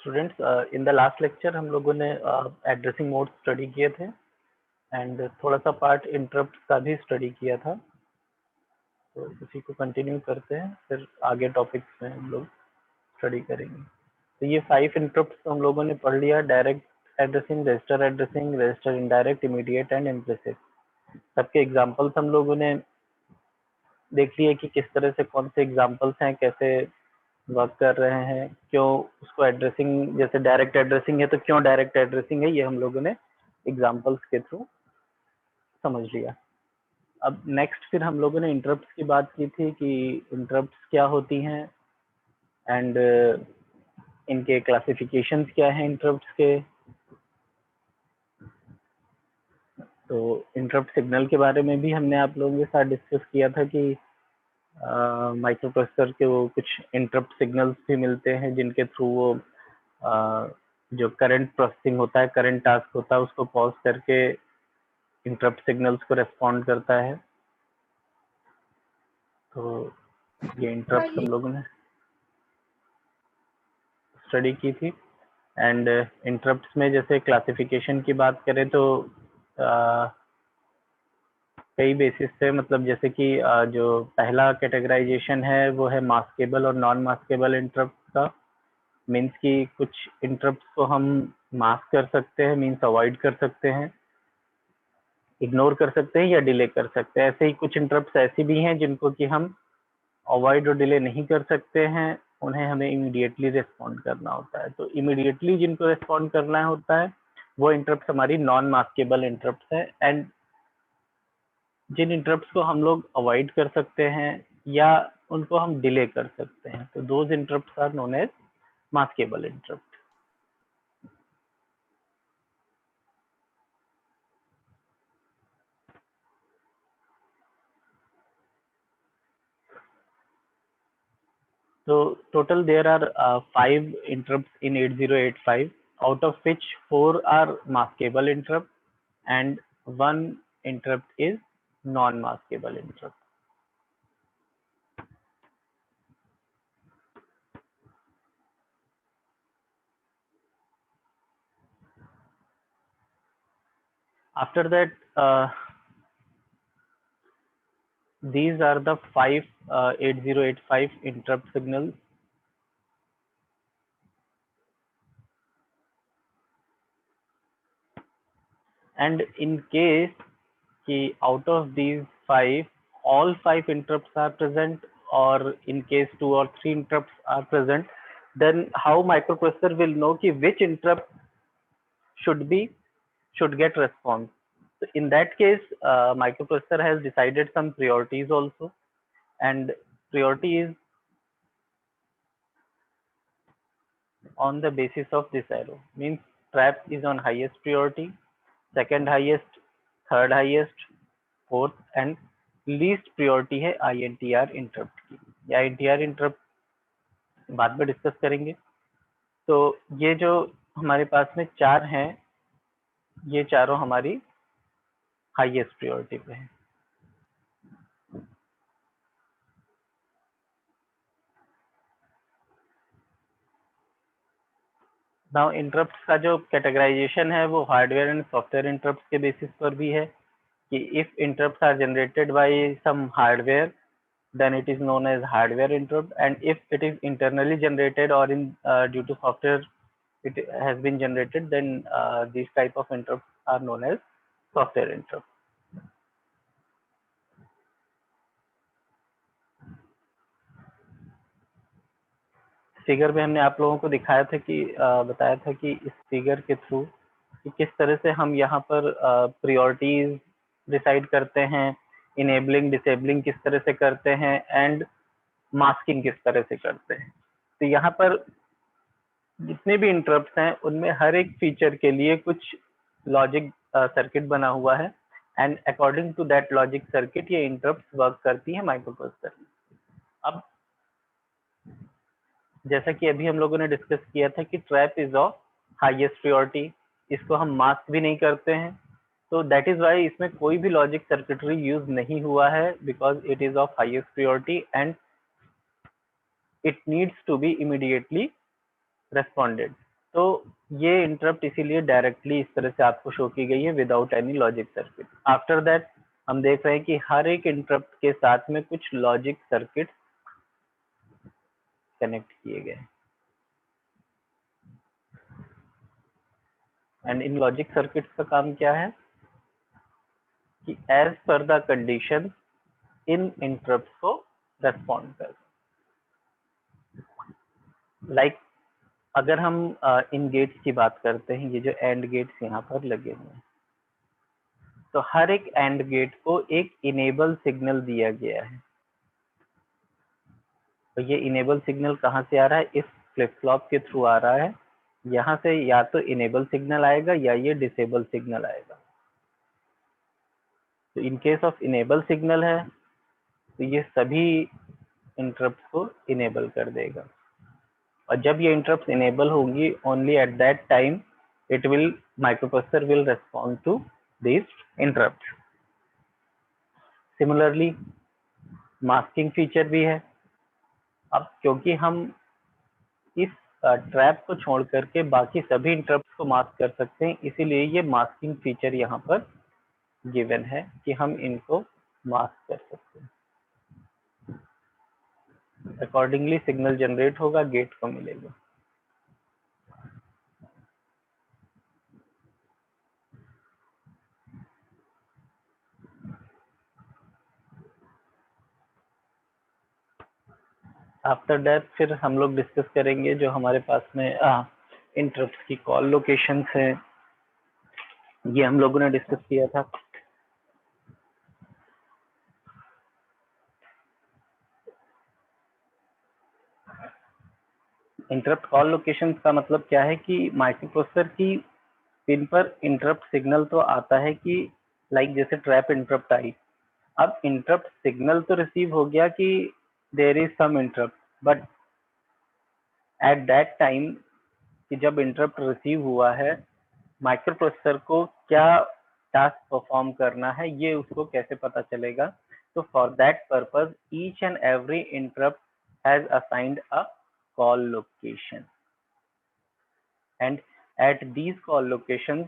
Students, in the last lecture हम लोगों ने एड्रेसिंग मोड स्टडी किए थे एंड थोड़ा सा पार्ट इंटरप्ट का भी स्टडी किया था, तो उसी को कंटिन्यू करते हैं, फिर आगे टॉपिक्स में हम लोग स्टडी करेंगे। तो ये 5 इंटरप्ट हम लोगों ने पढ़ लिया: direct addressing, register indirect, immediate and implicit. सबके एग्जांपल्स हम लोगों ने देख लिए कि किस तरह से कौन से एग्जांपल्स हैं, कैसे वर्क कर रहे हैं, क्यों उसको एड्रेसिंग, जैसे डायरेक्ट एड्रेसिंग है तो क्यों डायरेक्ट एड्रेसिंग है, ये हम लोगों ने एग्जांपल्स के थ्रू समझ लिया। अब नेक्स्ट फिर हम लोगों ने इंटरप्ट्स की बात की थी कि इंटरप्ट्स क्या होती हैं एंड इनके क्लासिफिकेशंस क्या हैं इंटरप्ट्स के। तो इंटरप्ट सिग्नल के बारे में भी हमने आप लोगों के साथ डिस्कस किया था कि माइक्रो प्रोसेसर के वो कुछ इंटरप्ट सिग्नल्स भी मिलते हैं जिनके थ्रू वो जो करंट प्रोसेसिंग होता है, करंट टास्क होता है, उसको पॉज करके इंटरप्ट सिग्नल्स को रेस्पॉन्ड करता है। तो ये इंटरप्ट हम लोगों ने स्टडी की थी। एंड इंटरप्ट्स में जैसे क्लासिफिकेशन की बात करें तो कई बेसिस पे, मतलब जैसे कि जो पहला कैटेगराइजेशन है वो है मास्केबल और नॉन मास्केबल इंटरप्ट का। मीन्स कि कुछ इंटरप्ट को हम मास्क कर सकते हैं, मीन्स अवॉइड कर सकते हैं, इग्नोर कर सकते हैं या डिले कर सकते हैं। ऐसे ही कुछ इंटरप्ट ऐसी भी हैं जिनको कि हम अवॉइड और डिले नहीं कर सकते हैं, उन्हें हमें इमीडिएटली रिस्पॉन्ड करना होता है। तो इमीडिएटली जिनको रिस्पॉन्ड करना होता है वो इंटरप्ट हमारी नॉन मास्केबल इंटरप्ट है। एंड जिन इंटरप्ट को हम लोग अवॉइड कर सकते हैं या उनको हम डिले कर सकते हैं, तो those interrupt are known as maskable interrupt. So total there are 5 interrupts in 8085, out of which 4 are maskable interrupt and 1 interrupt is non-maskable interrupt. After that, these are the 5 8085 interrupt signals. And in case out of these 5, all 5 interrupts are present, or in case 2 or 3 interrupts are present, then how microprocessor will know which interrupt should get response. So in that case, microprocessor has decided some priorities also, and priority is on the basis of this arrow. Means trap is on highest priority, second highest, third highest, fourth and least priority है INTR interrupt की, या INTR interrupt बाद में discuss करेंगे। तो ये जो हमारे पास में 4 हैं, ये चारों हमारी हाईएस्ट प्रायोरिटी पे है। नाउ इंटरप्ट का जो कैटेगराइजेशन है वो हार्डवेयर एंड सॉफ्टवेयर इंटरप्ट के बेसिस पर भी है कि if interrupt are generated by some hardware then it is known as hardware interrupt, and if it is internally generated or in due to software it has been generated, then these type of interrupts are known as software interrupt. Figure में हमने आप लोगों को दिखाया था कि बताया था कि इस फिगर के थ्रू कि किस तरह से हम यहाँ पर प्रायोरिटीज डिसाइड करते हैं, इनेबलिंग डिसेबलिंग किस तरह से करते हैं, एंड मास्किंग किस तरह से करते हैं। तो यहाँ पर जितने भी इंटरप्ट्स हैं उनमें हर एक फीचर के लिए कुछ लॉजिक सर्किट बना हुआ है, and according to that logic circuit ये इंटरप्ट्स वर्क करती है माइक्रोप्रोसेसर में। अब जैसा कि अभी हम लोगों ने डिस्कस किया था कि trap is of highest priority, इसको हम मास्क भी नहीं करते हैं, तो दैट इज वाई इसमें कोई भी लॉजिक सर्किटरी यूज नहीं हुआ है, because it is of highest priority and it needs to be immediately responded. तो ये इंटरप्ट इसीलिए डायरेक्टली इस तरह से आपको शो की गई है without any logic circuit. After that हम देख रहे हैं कि हर एक इंटरप्ट के साथ में कुछ लॉजिक सर्किट कनेक्ट किए गए, एंड इन लॉजिक सर्किट्स का काम क्या है कि एज पर द कंडीशन इन इंटरप्ट को रेस्पॉन्ड कर। लाइक अगर हम इन गेट्स की बात करते हैं, ये जो एंड गेट्स यहाँ पर लगे हुए हैं, तो हर एक एंड गेट को एक इनेबल सिग्नल दिया गया है। तो ये इनेबल सिग्नल कहाँ से आ रहा है? इस फ्लिप फ्लॉप के थ्रू आ रहा है। यहाँ से या तो इनेबल सिग्नल आएगा या ये डिसेबल सिग्नल आएगा। तो in case of enable signal है तो ये सभी इंटरप्ट को इनेबल कर देगा, और जब ये इंटरप्ट इनेबल होंगी only at that time it will microprocessor will respond to this interrupt. Similarly masking feature भी है। अब क्योंकि हम इस ट्रैप को छोड़ करके बाकी सभी इंटरप्ट को मास्क कर सकते हैं, इसीलिए ये मास्किंग फीचर यहाँ पर गिवन है कि हम इनको मास्क कर सकते हैं। अकॉर्डिंगली सिग्नल जनरेट होगा, गेट को मिलेगा। आफ्टर दैट फिर हम लोग डिस्कस करेंगे जो हमारे पास में इंटरप्ट की कॉल लोकेशंस है, ये हम लोगों ने डिस्कस किया था। इंटरप्ट कॉल लोकेशंस का मतलब क्या है कि माइक्रोप्रोसेसर की पिन पर इंटरप्ट सिग्नल तो आता है कि लाइक जैसे ट्रैप इंटरप्ट आई, अब इंटरप्ट सिग्नल तो रिसीव हो गया कि there is some interrupt, but at that time कि जब इंटरप्ट रिसीव हुआ है, माइक्रो प्रोसेसर को क्या टास्क परफॉर्म करना है ये उसको कैसे पता चलेगा। तो for that purpose each and every interrupt has assigned a call location and at these call locations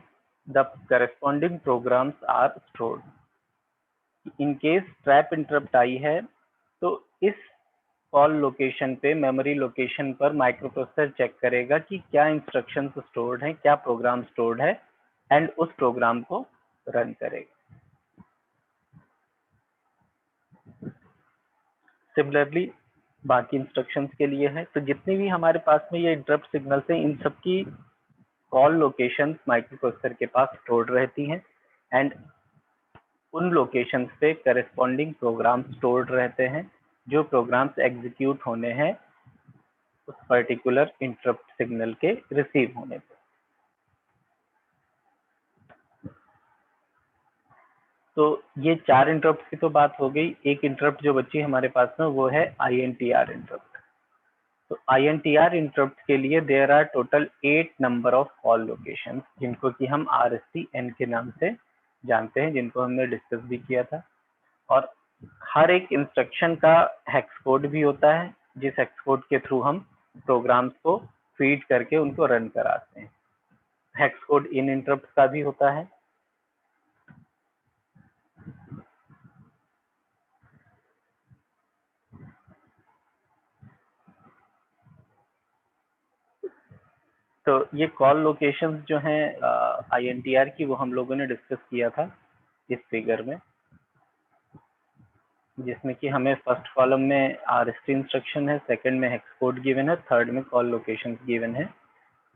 the corresponding programs are stored. in case trap interrupt आई है तो इस कॉल लोकेशन पे, मेमोरी लोकेशन पर माइक्रो प्रोसेसर चेक करेगा कि क्या instructions stored हैं, क्या प्रोग्राम स्टोर्ड है, एंड उस प्रोग्राम को रन करेगा। सिमिलरली बाकी इंस्ट्रक्शंस के लिए है, तो जितनी भी हमारे पास में ये इंटरप्ट सिग्नल्स हैं इन सबकी कॉल लोकेशंस माइक्रो प्रोसेसर के पास स्टोर्ड रहती हैं एंड उन लोकेशंस पे करस्पॉन्डिंग प्रोग्राम स्टोर्ड रहते हैं जो प्रोग्राम्स एग्जीक्यूट होने हैं उस पर्टिकुलर इंटरप्ट सिग्नल के रिसीव होने पे। तो ये 4 इंटरप्ट की तो बात हो गई। एक इंटरप्ट जो बची हमारे पास में वो है INTR इंटरप्ट। तो INTR इंटरप्ट के लिए there are total 8 number of call locations जिनको कि हम RST-N के नाम से जानते हैं, जिनको हमने डिस्कस भी किया था। और हर एक इंस्ट्रक्शन का हेक्स कोड भी होता है जिस हेक्स कोड के थ्रू हम प्रोग्राम्स को फीड करके उनको रन कराते हैं। हेक्स कोड इन इंटरप्ट का भी होता है। तो ये कॉल लोकेशंस जो हैं INTR की वो हम लोगों ने डिस्कस किया था इस फिगर में, जिसमें कि हमें फर्स्ट कॉलम में RST इंस्ट्रक्शन है, सेकंड में हेक्स कोड गिवन है, थर्ड में कॉल लोकेशंस गिवन है।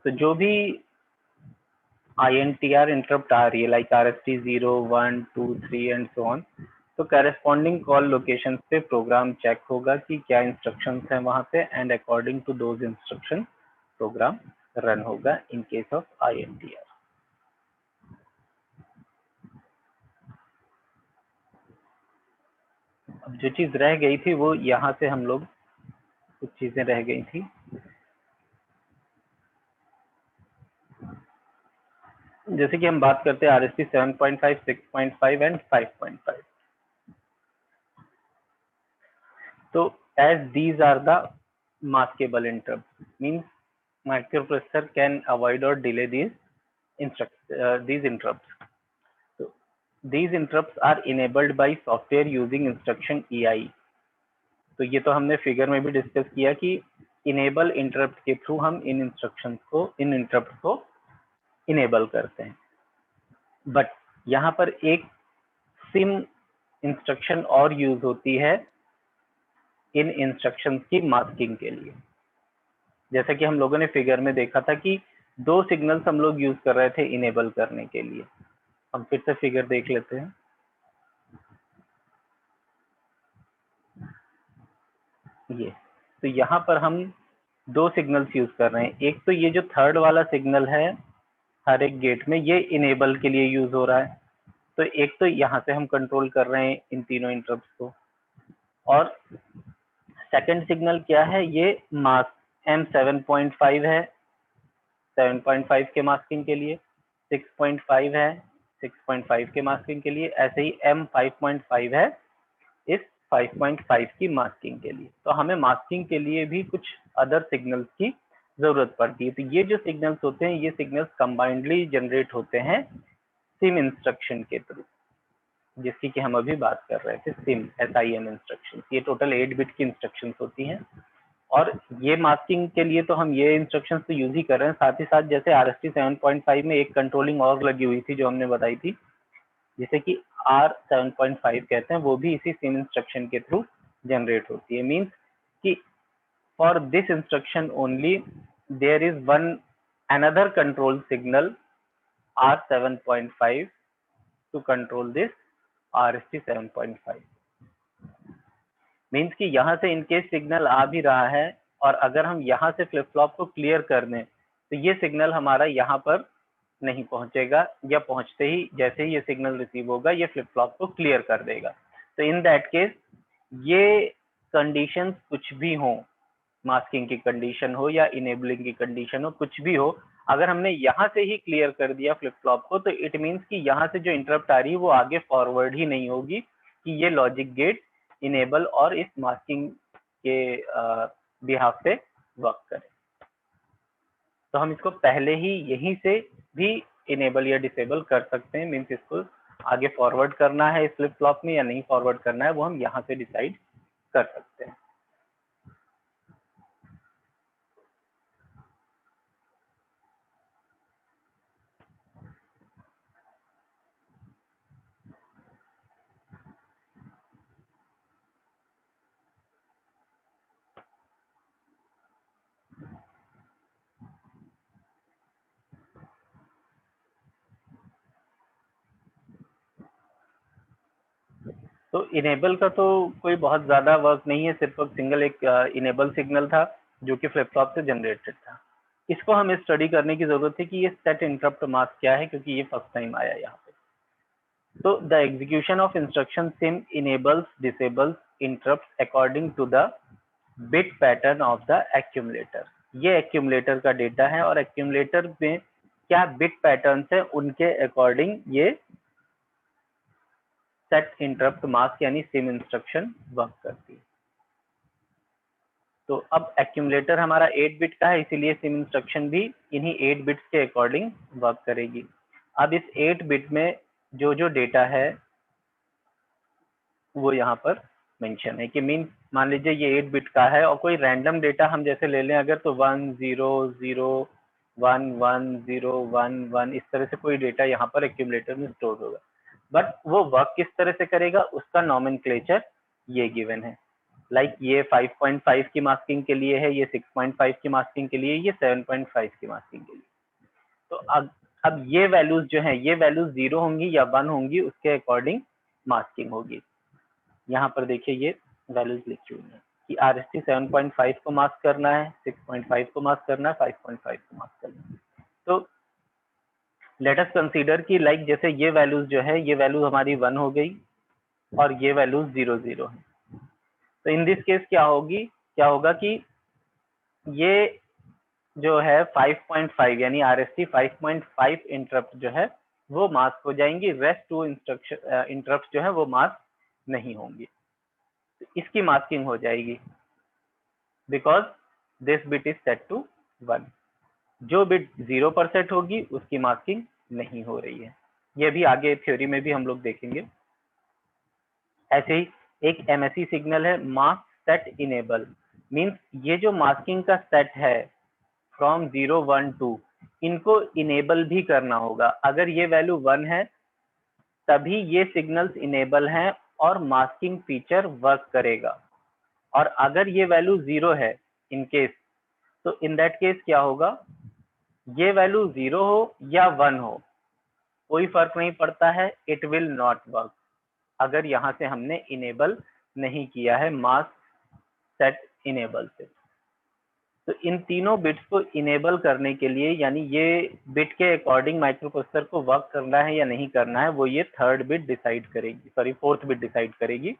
तो जो भी INTR इंटरप्ट आ रही है like RST 0, 1, 2, 3 and so on, तो करस्पॉन्डिंग कॉल लोकेशन पे प्रोग्राम चेक होगा कि क्या इंस्ट्रक्शंस हैं वहां पे and according to those instruction program run होगा इन केस ऑफ INTR। अब जो चीज रह गई थी वो यहाँ से हम लोग कुछ चीजें रह गई थी, जैसे कि हम बात करते हैं RST 7.5, 6.5 एंड 5.5। तो as these are the maskable interrupts, means microprocessor can avoid or delay these interrupts. So these interrupts are enabled by software using instruction EI. तो ये तो हमने फिगर में भी डिस्कस किया कि इनेबल इंटरप्ट के थ्रू हम इन इंस्ट्रक्शंस को, इन इंटरप्ट को इनेबल करते हैं। बट यहाँ पर एक सिम इंस्ट्रक्शन और यूज होती है इन इंस्ट्रक्शंस की मास्किंग के लिए। जैसा कि हम लोगों ने फिगर में देखा था कि 2 सिग्नल्स हम लोग यूज कर रहे थे इनेबल करने के लिए। हम फिर से फिगर देख लेते हैं। ये तो यहाँ पर हम 2 सिग्नल्स यूज कर रहे हैं। एक तो ये जो थर्ड वाला सिग्नल है हर एक गेट में, ये इनेबल के लिए यूज हो रहा है। तो एक तो यहाँ से हम कंट्रोल कर रहे हैं इन तीनों इंटरप्ट्स को, और सेकंड सिग्नल क्या है, ये मास्क M7.5 है 7.5 के मास्किंग के लिए, 6.5 है 6.5 के मास्किंग के लिए, ऐसे ही M5.5 है इस 5.5 की मास्किंग के लिए। तो हमें मास्किंग के लिए भी कुछ अदर सिग्नल्स की जरूरत पड़ती है। तो ये जो सिग्नल्स होते हैं ये सिग्नल्स कंबाइंडली जनरेट होते हैं सिम इंस्ट्रक्शन के थ्रू, जिसकी कि हम अभी बात कर रहे थे, सिम SIM इंस्ट्रक्शन। ये टोटल 8 बिट की इंस्ट्रक्शंस होती हैं और ये मास्किंग के लिए तो हम ये इंस्ट्रक्शंस तो यूज ही कर रहे हैं। साथ ही साथ जैसे RST 7.5 में एक कंट्रोलिंग और लगी हुई थी जो हमने बताई थी, जिसे कि R7.5 कहते हैं, वो भी इसी सिम इंस्ट्रक्शन के थ्रू जनरेट होती है। मींस कि for this instruction only there is one another control signal R7.5 to control this RST 7.5. Means कि यहाँ से इनकेस सिग्नल आ भी रहा है और अगर हम यहाँ से फ्लिप फ्लॉप को क्लियर कर दें तो ये सिग्नल हमारा यहाँ पर नहीं पहुंचेगा, या पहुंचते ही जैसे ही ये सिग्नल रिसीव होगा ये फ्लिप फ्लॉप को क्लियर कर देगा। तो इन दैट केस ये कंडीशंस कुछ भी हो, मास्किंग की कंडीशन हो या इनेबलिंग की कंडीशन हो, कुछ भी हो, अगर हमने यहाँ से ही क्लियर कर दिया फ्लिप फ्लॉप को तो इट मीन्स कि यहाँ से जो इंटरप्ट आ रही है वो आगे फॉरवर्ड ही नहीं होगी कि ये लॉजिक गेट इनेबल और इस मास्किंग के बिहाफ पे वर्क करे। तो हम इसको पहले ही यहीं से भी इनेबल या डिसेबल कर सकते हैं, मीन्स इसको आगे फॉरवर्ड करना है इस फ्लिप फ्लॉप में या नहीं फॉरवर्ड करना है वो हम यहाँ से डिसाइड कर सकते हैं। तो इनेबल का तो कोई बहुत ज्यादा वर्क नहीं है, सिर्फ सिंगल एक इनेबल सिग्नल था जो कि फ्लिप फ्लॉप से जनरेटेड था। इसको हमें स्टडी करने की जरूरत है कि ये सेट इंटरप्ट मास्क क्या है, क्योंकि ये फर्स्ट टाइम आया यहाँ पे। तो the execution of instruction SIM enables disables interrupt according to the bit pattern of the accumulator. ये एक्यूमुलेटर का डेटा है और एक्यूमुलेटर में क्या बिट पैटर्न है उनके अकॉर्डिंग ये सेट इंटरप्ट मास्क यानी सिम इंस्ट्रक्शन वर्क करती है। तो अब एक्यूमुलेटर हमारा 8 बिट का है, इसीलिए सिम इंस्ट्रक्शन भी इन्हीं 8 बिट्स के अकॉर्डिंग वर्क करेगी। अब इस 8 बिट में जो जो डेटा है वो यहाँ पर मेंशन है कि मान लीजिए ये 8 बिट का है और कोई रैंडम डेटा हम जैसे ले लें अगर, तो 1 0 0 1 1 0 1 1 इस तरह से कोई डेटा यहाँ पर एक्यूमुलेटर में स्टोर होगा। बट वो वर्क किस तरह से करेगा उसका नॉमेनक्लेचर ये गिवन है। लाइक ये 5.5 की मास्किंग के लिए है, ये 6.5 की मास्किंग के लिए, ये 7.5 की मास्किंग के लिए। तो अब ये वैल्यूज जो है ये वैल्यूज 0 होंगी या 1 होंगी, उसके अकॉर्डिंग मास्किंग होगी। यहाँ पर देखिए ये वैल्यूज लिखी हुई है कि RST 7.5 को मास्क करना है, 6.5 को मास्क करना है, 5.5 को मास्क करना है। तो लेट अस कंसीडर कि लाइक जैसे ये वैल्यूज जो है ये वैल्यू हमारी 1 हो गई और ये वैल्यूज 0 0 है। तो इन दिस केस क्या होगा कि ये जो है 5.5 यानी RST 5.5 इंटरप्ट जो है वो मास्क हो जाएंगी, रेस्ट 2 इंस्ट्रक्शन इंटरप्ट जो है वो मास्क नहीं होंगी। तो इसकी मास्किंग हो जाएगी because this bit is set to 1। जो बिट 0 पर सेट होगी उसकी मास्किंग नहीं हो रही है। ये भी आगे थ्योरी में भी हम लोग देखेंगे। ऐसे ही एक MSE सिग्नल है मास्क सेट इनेबल, मीन्स ये जो मास्किंग का सेट है फ्रॉम 0 1 2 इनको इनेबल भी करना होगा। अगर ये वैल्यू 1 है तभी ये सिग्नल्स इनेबल हैं और मास्किंग फीचर वर्क करेगा, और अगर ये वैल्यू 0 है इन केस, तो इन दैट केस क्या होगा, ये वैल्यू 0 हो या 1 हो कोई फर्क नहीं पड़ता है, इट विल नॉट वर्क अगर यहाँ से हमने इनेबल नहीं किया है मास्क सेट इनेबल से। तो इन तीनों बिट्स को इनेबल करने के लिए यानी ये बिट के अकॉर्डिंग माइक्रोप्रोसेसर को वर्क करना है या नहीं करना है वो ये थर्ड बिट डिसाइड करेगी, सॉरी फोर्थ बिट डिसाइड करेगी।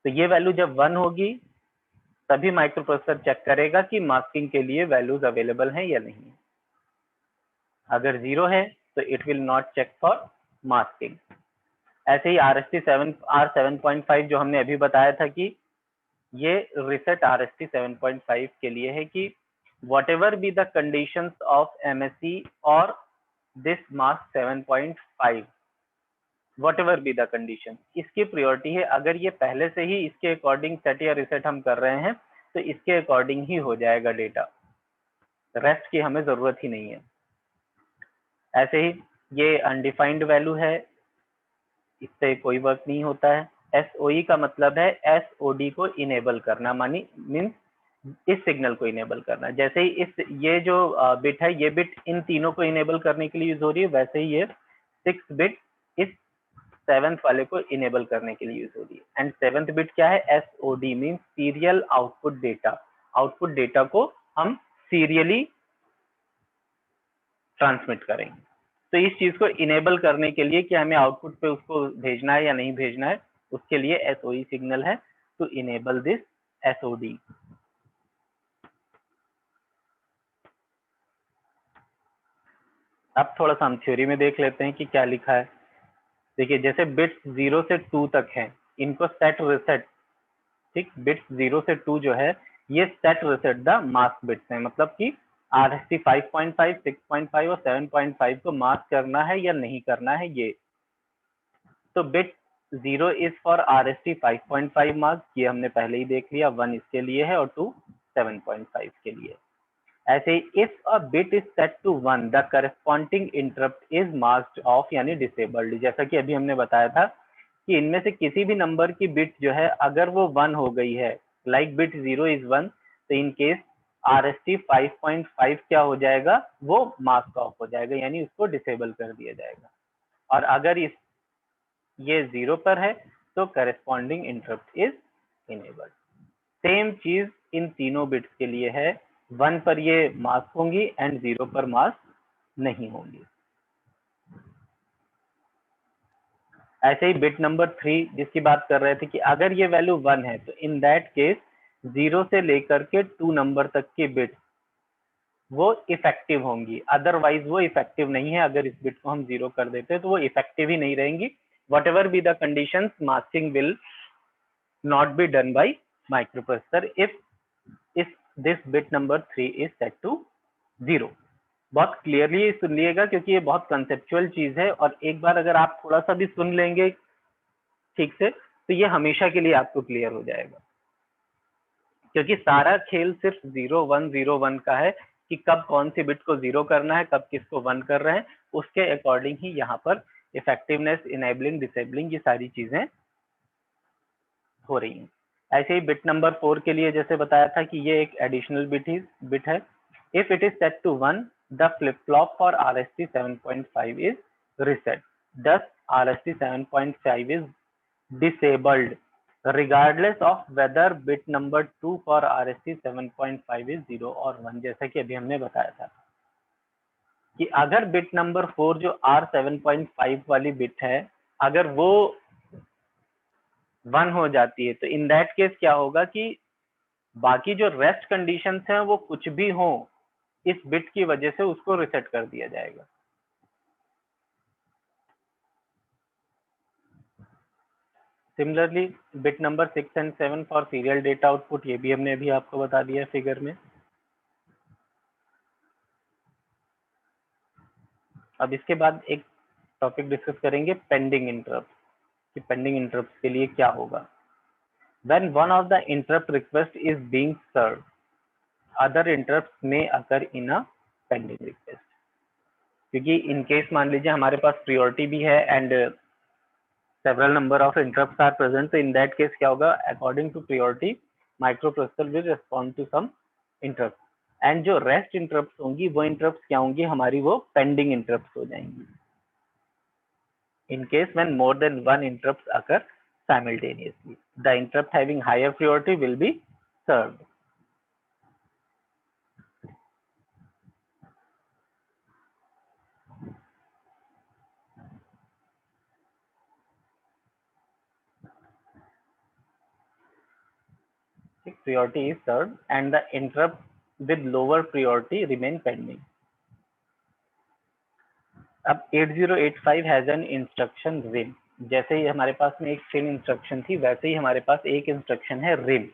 तो ये वैल्यू जब 1 होगी तभी माइक्रोप्रोसेसर चेक करेगा कि मास्किंग के लिए वैल्यूज अवेलेबल हैं या नहीं। अगर 0 है तो it will not check for masking. ऐसे ही R7.5 जो हमने अभी बताया था कि ये रिसेट RST 7.5 के लिए है कि whatever be the conditions of MSE or this mask 7.5 whatever be the condition, इसकी priority है अगर ये पहले से ही इसके अकॉर्डिंग सेट या रिसेट हम कर रहे हैं तो इसके अकॉर्डिंग ही हो जाएगा डेटा, रेस्ट की हमें जरूरत ही नहीं है। ऐसे ही ये अनडिफाइंड वैल्यू है, इससे कोई वर्क नहीं होता है। SOE का मतलब है SOD को इनेबल करना, मानी मीन्स इस सिग्नल को इनेबल करना। जैसे ही ये जो बिट है, ये बिट इन तीनों को इनेबल करने के लिए यूज हो रही है, वैसे ही ये 6 बिट इस 7th वाले को इनेबल करने के लिए यूज हो रही है। एंड 7th बिट क्या है? SOD means serial output data. Output data को हम सीरियली ट्रांसमिट करेंगे। तो इस चीज को इनेबल करने के लिए कि हमें आउटपुट पे उसको भेजना है या नहीं भेजना है, उसके लिए SOE सिग्नल है, टू इनेबल दिस SOD। अब थोड़ा सा हम थ्योरी में देख लेते हैं कि क्या लिखा है। देखिए, जैसे बिट्स 0 से 2 तक है, इनको सेट रिसेट, ठीक, बिट्स 0 से 2 जो है ये set reset the mask bits है, मतलब कि RST 5.5, 6.5 और 7.5 को मास्क करना है या नहीं करना है ये। तो bit 0 is for RST 5.5 mask, ये हमने पहले ही देख लिया, 1 इसके लिए है और 2 7.5 के लिए। ऐसे ही if a bit is set to 1 the corresponding interrupt is masked off यानी डिसेबल्ड। जैसा कि अभी हमने बताया था कि इनमें से किसी भी नंबर की बिट जो है अगर वो 1 हो गई है, लाइक बिट 0 इज 1, तो इन केस RST 5.5 क्या हो जाएगा? वो मास्क ऑफ हो जाएगा, यानी उसको डिसेबल कर दिया जाएगा। और अगर ये 0 पर है तो corresponding interrupt is enabled. Same चीज इन तीनों बिट्स के लिए है, 1 पर ये मास्क होंगी एंड 0 पर मास्क नहीं होंगी। ऐसे ही बिट नंबर 3 जिसकी बात कर रहे थे कि अगर ये वैल्यू 1 है तो इन दैट केस 0 से लेकर के 2 नंबर तक की बिट वो इफेक्टिव होंगी, अदरवाइज वो इफेक्टिव नहीं है। अगर इस बिट को हम 0 कर देते हैं तो वो इफेक्टिव ही नहीं रहेंगी। Whatever be the conditions, masking will not be done by microprocessor if this bit number 3 is set to 0। बहुत क्लियरली सुन लिएगा क्योंकि ये बहुत कंसेप्चुअल चीज है, और एक बार अगर आप थोड़ा सा भी सुन लेंगे ठीक से तो ये हमेशा के लिए आपको क्लियर हो जाएगा, क्योंकि सारा खेल सिर्फ 0 1 0 1 का है कि कब कौन सी बिट को 0 करना है, कब किसको 1 कर रहे हैं, उसके अकॉर्डिंग ही यहाँ पर इफेक्टिवनेस, इनेबलिंग, डिसेबलिंग, ये सारी चीजें हो रही हैं। ऐसे ही बिट नंबर 4 के लिए जैसे बताया था कि ये एक एडिशनल बिट है। If it is set to 1 the flip flop for RST 7.5 is reset, thus RST 7.5 is disabled regardless of whether bit number 2 for RST 7.5 is 0 और 1। जैसा कि अभी हमने बताया था कि अगर बिट नंबर 4 जो R7.5 वाली बिट है, अगर वो 1 हो जाती है तो इन दैट केस क्या होगा कि बाकी जो रेस्ट कंडीशंस हैं वो कुछ भी हो, इस बिट की वजह से उसको रिसेट कर दिया जाएगा। Similarly bit number 6 and 7 for serial data output, ये भी हमने अभी आपको बता दिया फिगर में। अब इसके बाद एक टॉपिक डिस्कस करेंगे पेंडिंग इंटरप्ट, कि पेंडिंग इंटरप्ट के लिए क्या होगा। When one of the interrupt request is being served, other interrupts may occur in a pending request। क्योंकि इन केस मान लीजिए हमारे पास priority भी है and several number of interrupts are present, तो in that case क्या होगा? According to priority, microprocessor will respond to some interrupts, and जो रेस्ट इंटरप्ट होंगी वो इंटरप्ट क्या होंगी? हमारी वो पेंडिंग इंटरप्ट हो जाएंगी। In case when more than one interrupts occur simultaneously, the interrupt having higher priority will be served। Priority is served and the interrupt with lower priority remain pending। अब 8085 has an instruction rim. जैसे ही हमारे पास में एक SIM instruction थी, वैसे ही हमारे पास एक instruction है rim,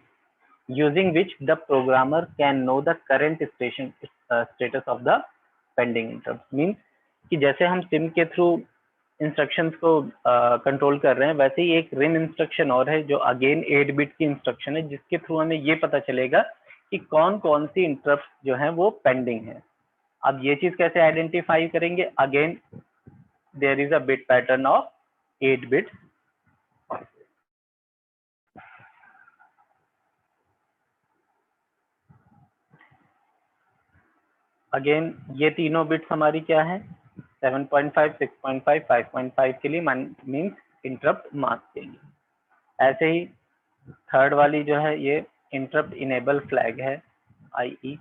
using which the programmer can know the current status of the pending interrupt। Means कि जैसे हम सिम के थ्रू इंस्ट्रक्शंस को कंट्रोल कर रहे हैं, वैसे ही एक रिम इंस्ट्रक्शन और है जो अगेन 8 बिट की इंस्ट्रक्शन है, जिसके थ्रू हमें ये पता चलेगा कि कौन कौन सी इंटरप्ट जो है वो पेंडिंग है। अब ये चीज कैसे आइडेंटिफाई करेंगे? Again there is a bit pattern of 8 bits again ये तीनों बिट्स हमारी क्या है, 7.5, 6.5, 5.5 के लिए मीन्स इंटरप्ट मास्क देंगे। ऐसे ही थर्ड वाली जो है ये इंटरप्ट इनेबल फ्लैग है IE,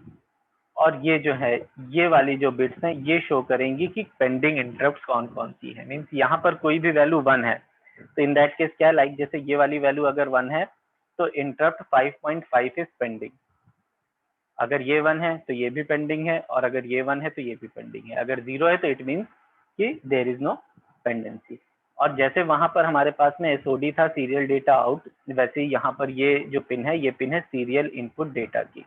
और ये जो है ये वाली जो बिट्स हैं ये शो करेंगी कि पेंडिंग इंटरप्ट कौन कौन सी है। मीन्स यहाँ पर कोई भी वैल्यू 1 है तो इन दैट केस क्या है, लाइक जैसे ये वाली वैल्यू अगर 1 है तो इंटरप्ट 5.5 इज पेंडिंग, अगर ये 1 है तो ये भी पेंडिंग है, और अगर ये 1 है तो ये भी पेंडिंग है, अगर 0 है तो इट मीन्स कि देयर इज नो पेंडेंसी। और जैसे वहां पर हमारे पास में एसओडी था सीरियल डेटा आउट, वैसे ही यहाँ पर ये जो पिन है ये पिन है सीरियल इनपुट डेटा की।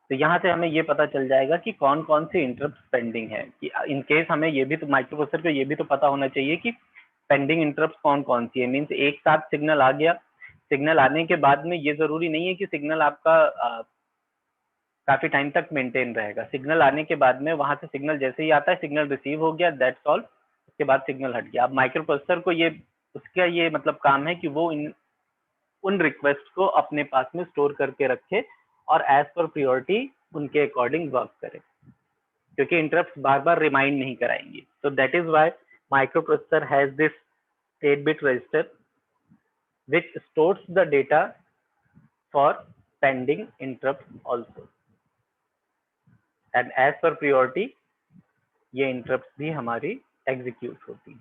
तो यहाँ से हमें ये पता चल जाएगा कि कौन कौन से इंटरप्ट पेंडिंग है, कि इन केस हमें ये भी तो माइक्रोप्रोसेसर को ये भी तो पता होना चाहिए कि पेंडिंग इंटरप्ट कौन कौन सी है। मीन्स एक साथ सिग्नल आ गया, सिग्नल आने के बाद में ये जरूरी नहीं है कि सिग्नल आपका काफी टाइम तक मेंटेन रहेगा। सिग्नल आने के बाद में वहां से सिग्नल जैसे ही आता है, सिग्नल रिसीव हो गया, दैट्स ऑल, उसके बाद सिग्नल हट गया। अब माइक्रो प्रोसेसर को ये उसका ये मतलब काम है कि वो उन रिक्वेस्ट को अपने पास में स्टोर करके रखे और एज पर प्रियोरिटी उनके अकॉर्डिंग वर्क करे, क्योंकि इंटरप्ट बार बार रिमाइंड नहीं कराएंगे। तो that is why microprocessor has this 8-bit register which stores the data for pending interrupts also, and as per priority ये इंटरप्ट भी हमारी एग्जीक्यूट होती है।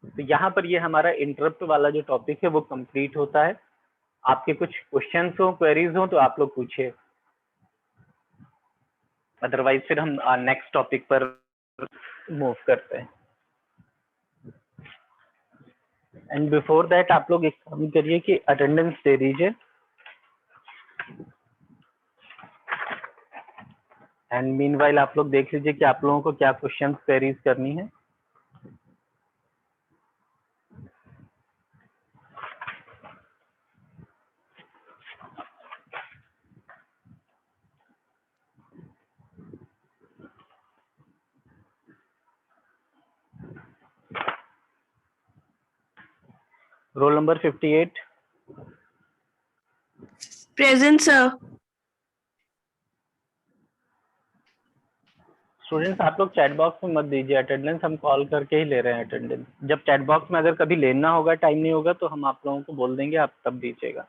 तो यहाँ पर ये हमारा इंटरप्ट वाला जो टॉपिक है वो कंप्लीट होता है। आपके कुछ क्वेश्चंस हो, क्वेरीज हो तो आप लोग पूछिए, अदरवाइज फिर हम नेक्स्ट टॉपिक पर मूव करते हैं। एंड बिफोर दैट आप लोग एक काम करिए कि अटेंडेंस दे दीजिए, एंड मीनवाइल आप लोग देख लीजिए कि आप लोगों को क्या क्वेश्चंस क्वेरीज करनी है। Roll number 58। Present sir. Students आप लोग चैट बॉक्स में मत दीजिए अटेंडेंस, हम कॉल करके ही ले रहे हैं अटेंडेंस। जब चैट बॉक्स में अगर कभी लेना होगा, टाइम नहीं होगा तो हम आप लोगों को बोल देंगे, आप तब दीजिएगा।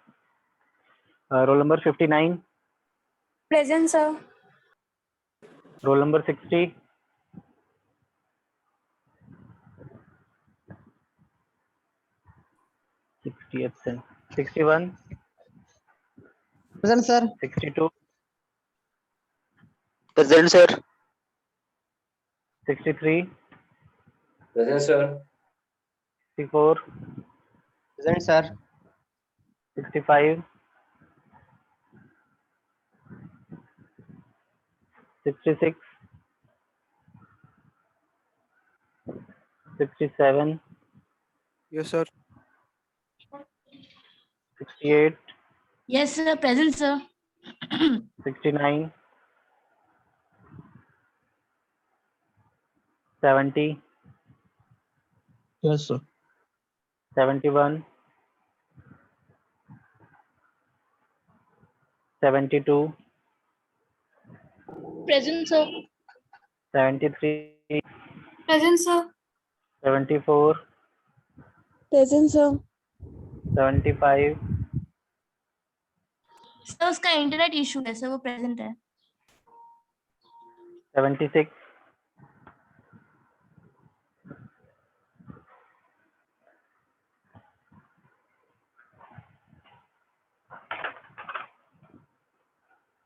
Roll number 59। Present sir. Roll number 60। 60 absent. 61। Present sir. 62। Present sir. 63। Present sir. 64। Present sir. 65। 66। 67। Yes sir. 68। Yes sir, present sir. 69। 70। Yes sir. 71। 72। Present sir. 73। Present sir. 74। Present sir. 75। Sir उसका इंटरनेट इशू है sir, वो present है। 76।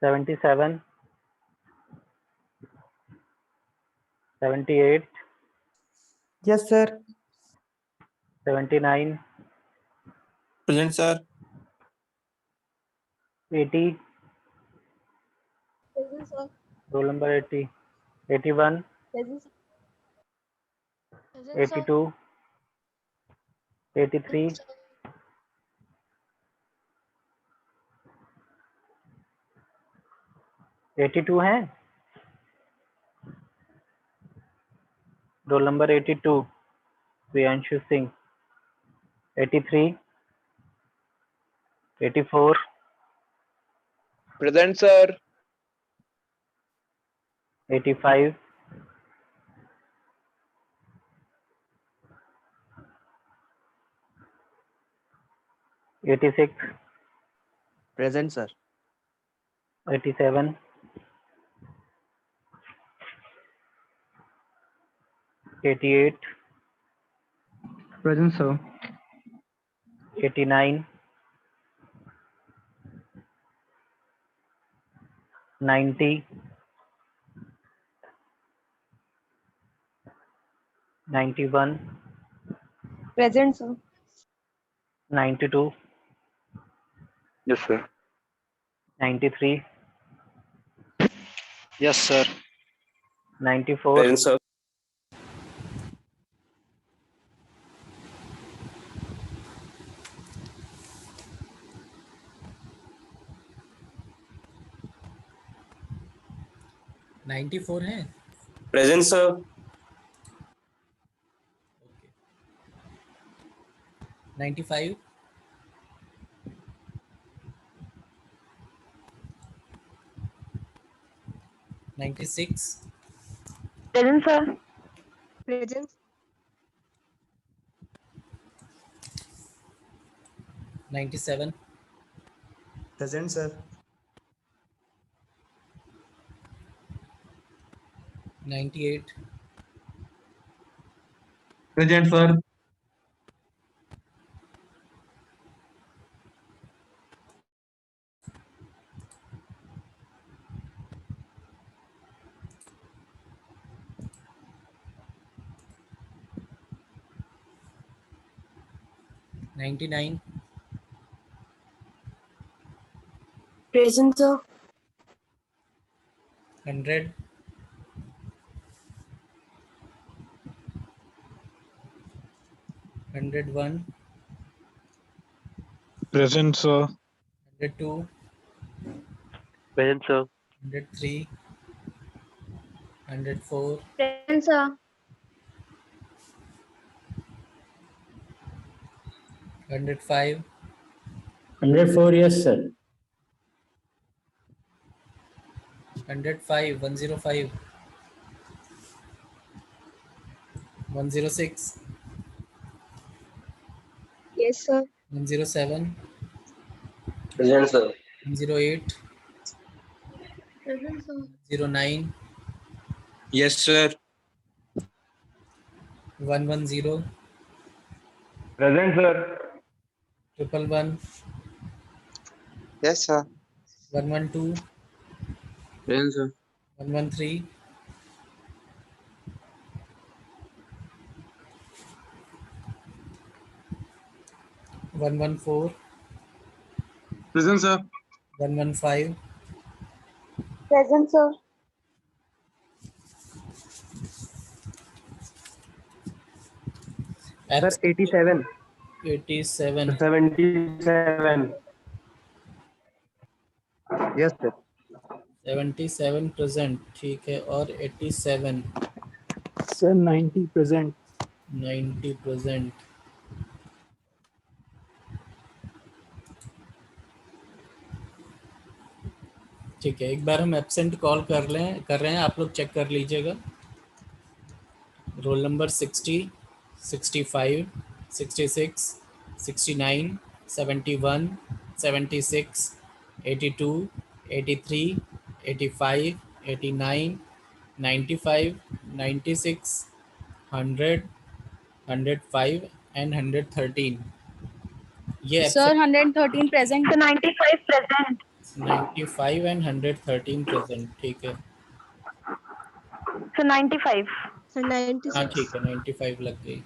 77। 78। Yes sir. 79। Present sir. 80। Present sir. Roll number 80। 81। Present sir. 82। 83। 82 है। Roll number 82 Priyanshu Singh. 83। 84, Present, sir. 85, 86, Present, sir. 87, 88, Present, sir. 89, 90, 91, Present, sir. 92, Yes, sir. 93, Yes, sir. 94, Present, sir. 94 है. Present, sir. 95, 96, Present, sir. Present. 97, Present, sir. 98, Present, sir. 99, Present, sir. 100, 101, Present, sir. 102, Present, sir. 103, 104, Present, sir. 105, 104, yes, sir. 105, 105, 106, Yes, sir. 107, Present, sir. 108, Present, sir. 09, Yes, sir. 110, Present, sir. 111, Yes, sir. 112, Present, sir. 113, 114, Present, sir. 115, Present, sir. Sir, absent 87. 87, 77. Yes, sir. 77 present. ठीक है. और 87, Sir, 90 present. 90 present. ठीक है. एक बार हम absent call कर रहे हैं. आप लोग चेक कर लीजिएगा. Roll number 60, 65, 66, 69, 71, 76, 82, 83, 85, 89, 95, 96, 100, 105 and 113. ये Sir, absent 113 present. 95 present. 95 and 113 present. ठीक है. So 95. So हाँ 96. ठीक है. 95 लग गई.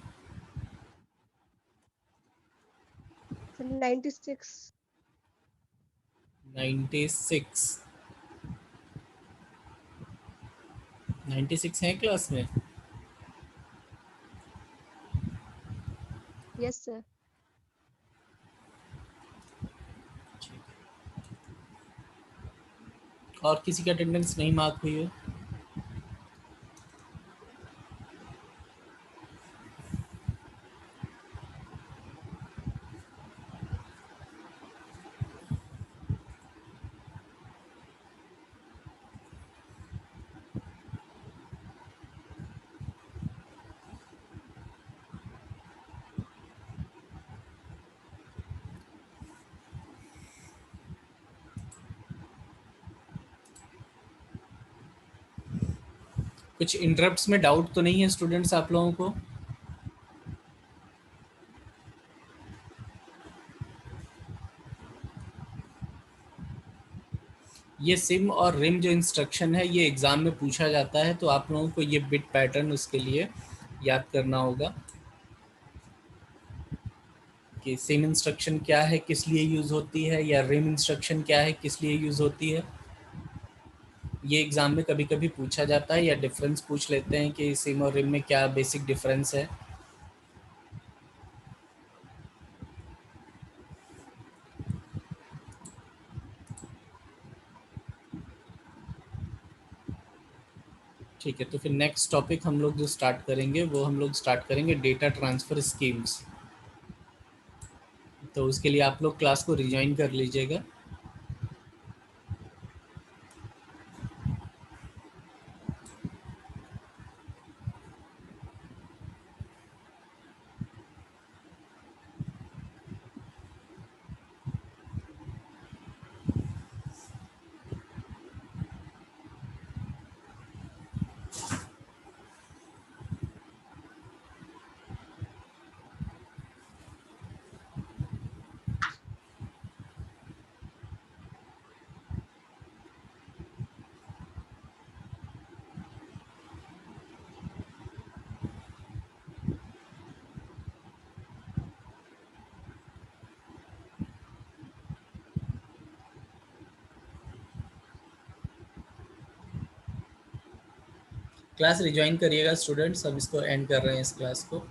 So 96. 96, 96 है क्लास में. Yes, sir. और किसी का अटेंडेंस नहीं मार्क हुई है. कुछ इंटरप्ट्स में डाउट तो नहीं है स्टूडेंट्स आप लोगों को? ये सिम और रिम जो इंस्ट्रक्शन है ये एग्जाम में पूछा जाता है, तो आप लोगों को ये बिट पैटर्न उसके लिए याद करना होगा कि सिम इंस्ट्रक्शन क्या है, किस लिए यूज़ होती है, या रिम इंस्ट्रक्शन क्या है, किस लिए यूज़ होती है। ये एग्ज़ाम में कभी कभी पूछा जाता है, या डिफरेंस पूछ लेते हैं कि सिम और रिम में क्या बेसिक डिफरेंस है। ठीक है, तो फिर नेक्स्ट टॉपिक हम लोग जो स्टार्ट करेंगे वो हम लोग स्टार्ट करेंगे डेटा ट्रांसफ़र स्कीम्स। तो उसके लिए आप लोग क्लास को रिजॉइन कर लीजिएगा। क्लास रिजॉइन करिएगा स्टूडेंट्स, अब इसको एंड कर रहे हैं इस क्लास को।